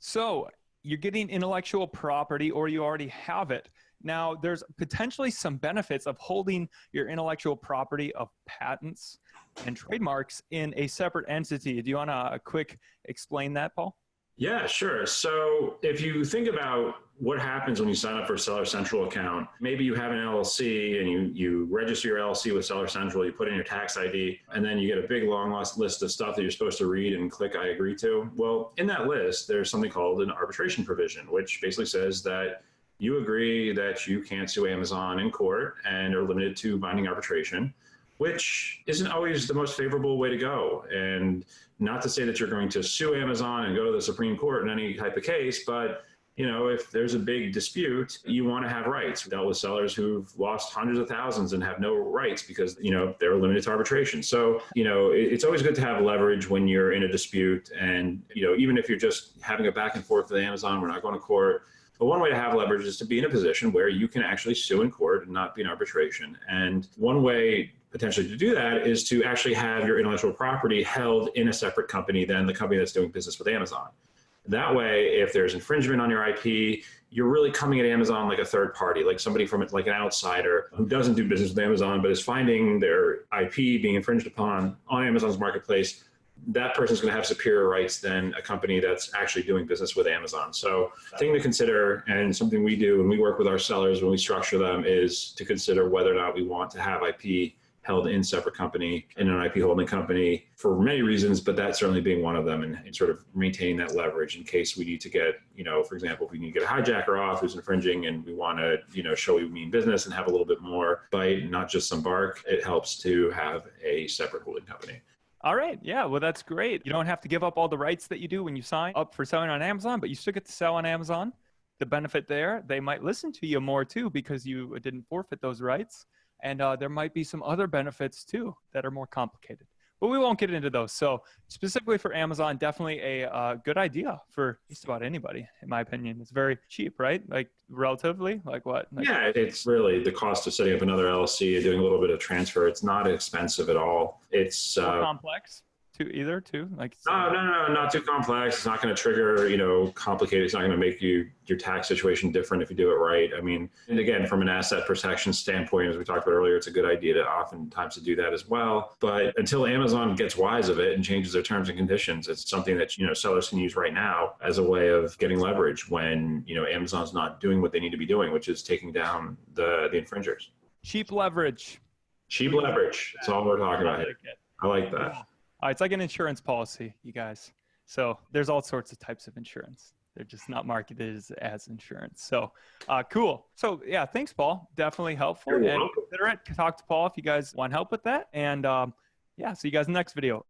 So you're getting intellectual property or you already have it. Now, there's potentially some benefits of holding your intellectual property of patents and trademarks in a separate entity. Do you want to quick explain that, Paul? Yeah, sure. So if you think about what happens when you sign up for a Seller Central account, maybe you have an LLC and you register your LLC with Seller Central, you put in your tax ID, and then you get a big long list of stuff that you're supposed to read and click I agree to. Well, in that list, there's something called an arbitration provision, which basically says that you agree that you can't sue Amazon in court and are limited to binding arbitration, which isn't always the most favorable way to go. And not to say that you're going to sue Amazon and go to the Supreme Court in any type of case, but if there's a big dispute, you want to have rights. We dealt with sellers who've lost hundreds of thousands and have no rights because, they're limited to arbitration. So, it's always good to have leverage when you're in a dispute. And, even if you're just having a back and forth with Amazon, we're not going to court. But one way to have leverage is to be in a position where you can actually sue in court and not be in arbitration. And one way potentially to do that is to actually have your intellectual property held in a separate company than the company that's doing business with Amazon. That way, if there's infringement on your IP, you're really coming at Amazon like a third party, like somebody from it, like an outsider who doesn't do business with Amazon, but is finding their IP being infringed upon on Amazon's marketplace. That person's going to have superior rights than a company that's actually doing business with Amazon. So a thing to consider, and something we do when we work with our sellers when we structure them, is to consider whether or not we want to have IP held in separate company, in an IP holding company, for many reasons, but that certainly being one of them, and sort of maintaining that leverage in case we need to get, for example, if we need to get a hijacker off who's infringing and we want to, show we mean business and have a little bit more bite, not just some bark, it helps to have a separate holding company. All right. Yeah. Well, that's great. You don't have to give up all the rights that you do when you sign up for selling on Amazon, but you still get to sell on Amazon. The benefit there, they might listen to you more too because you didn't forfeit those rights. And there might be some other benefits too that are more complicated, but we won't get into those. So specifically for Amazon, definitely a good idea for just about anybody, in my opinion. It's very cheap, right? Like relatively, like what? Yeah, it's really the cost of setting up another LLC and doing a little bit of transfer. It's not expensive at all. It's complex. Like no, not too complex. It's not going to trigger, complicated. It's not going to make your tax situation different if you do it right. I mean, and again, from an asset protection standpoint, as we talked about earlier, it's a good idea to oftentimes to do that as well. But until Amazon gets wise of it and changes their terms and conditions, it's something that, sellers can use right now as a way of getting leverage when, Amazon's not doing what they need to be doing, which is taking down the infringers. Cheap leverage. Cheap leverage. That's all we're talking about here. I like that. Yeah. It's like an insurance policy, you guys. So there's all sorts of types of insurance. They're just not marketed as insurance. So cool. So yeah, thanks, Paul. Definitely helpful. You're and welcome. Consider it. Talk to Paul if you guys want help with that. And yeah, see you guys in the next video.